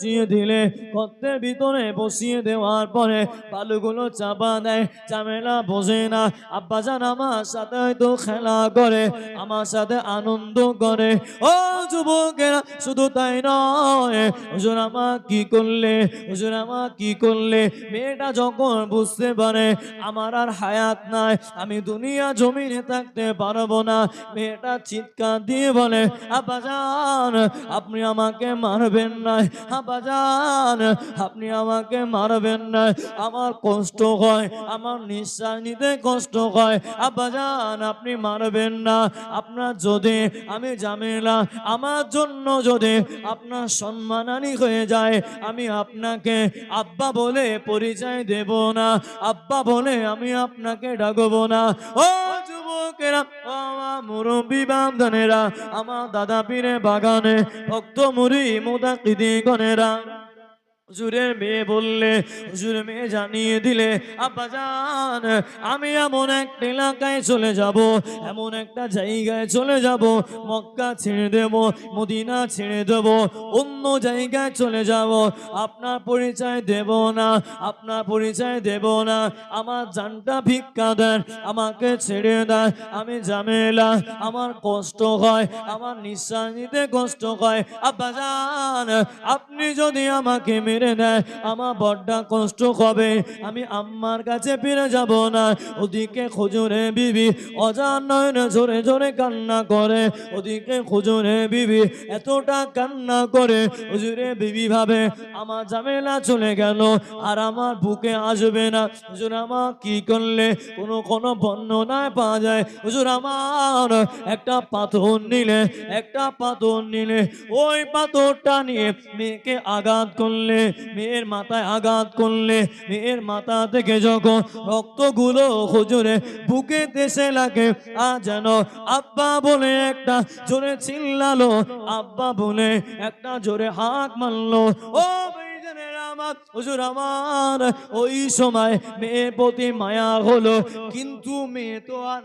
বসিয়ে দিলে, গর্তের ভিতরে বসিয়ে দেওয়ার পরে বালুগুলো চাপা দেয়, ঝামেলা বোঝে না। আব্বাজান আমার সাথে হয়তো খেলা করে, আমার সাথে আনন্দ করে। ও যুবকেরা, শুধু তাই নয়, হুজুর আমার কি করলে, হুজুর আমার কি করলে। মেয়েটা যখন বুঝতে পারে আমার আর হায়াত নাই, আমি দুনিয়া জমিনে থাকতে পারবো না, মেয়েটা চিৎকার দিয়ে বলে, আব্বাজান আপনি আমাকে মারবেন না, আব্বাজান আপনি আমাকে মারবেন না, আমার কষ্ট হয়, আমার নিঃশ্বাস নিতে কষ্ট হয়, আব্বাজান আপনি মারবেন না। আপনার যদি আমি ঝামেলা, আমার জন্য যদি আপনার সম্মানহানি হয়ে যায়, আমি আপনাকে আব্বা বলে পরিচয় দেব না, আব্বা বলে আমি আপনাকে ডাকবো না। ও যুবকেরা, ও আমার মুরব্বী বামদানেরা, আমার দাদা পীরে বাগানে ভক্ত মুড়ি মুদাকিদি গনেরা, হুজুরের মেয়ে বললে, হুজুরের মেয়ে জানিয়ে দিলে, আব্বাজান আমি এমন একটা এলাকায় চলে যাব, এমন একটা জায়গায় চলে যাব, মক্কা ছেড়ে দেব, মদিনা ছেড়ে দেব, অন্য জায়গায় চলে যাব, আপনার পরিচয় দেব না, আপনার পরিচয় দেব না, আমার জানটা ভিক্ষা দেন, আমাকে ছেড়ে দেন, আমি ঝামেলা, আমার কষ্ট হয়, আমার নিঃশ্বাস নিতে কষ্ট হয়, আব্বাজান আপনি যদি আমাকে মেরে দেয় আমার বড্ডা কষ্ট হবে, আমি আম্মার কাছে ফিরে যাব না। ওদিকে হুজুরে বিবি অজান নয়নে জোরে জোরে কান্না করে, ওদিকে হুজুরে বিবি এতটা কান্না করে, হুজুরে বিবি ভাবে আমার ঝামেলা চলে গেল, আর আমার বুকে আসবে না। হুজুর আমার কি করলে, কোনো বর্ণনায় পাওয়া যায়, হুজুর আমার একটা পাথর নিলে, একটা পাথর নিলে, ওই পাথরটা নিয়ে মেয়েকে আঘাত করলে, মেয়ের মাথায় আঘাত করলে, মেয়ের মাথা থেকে যখন রক্তগুলো হুজুরে বুকে দেশে লাগে, আর যেন আব্বা বলে একটা জোরে চিল্লালো, আব্বা বলে একটা জোরে হাঁক মারলো। ও আমার হুজুর আমার ওই সময় মেয়ের প্রতি মায়া হলো, কিন্তু মেয়ে তো আর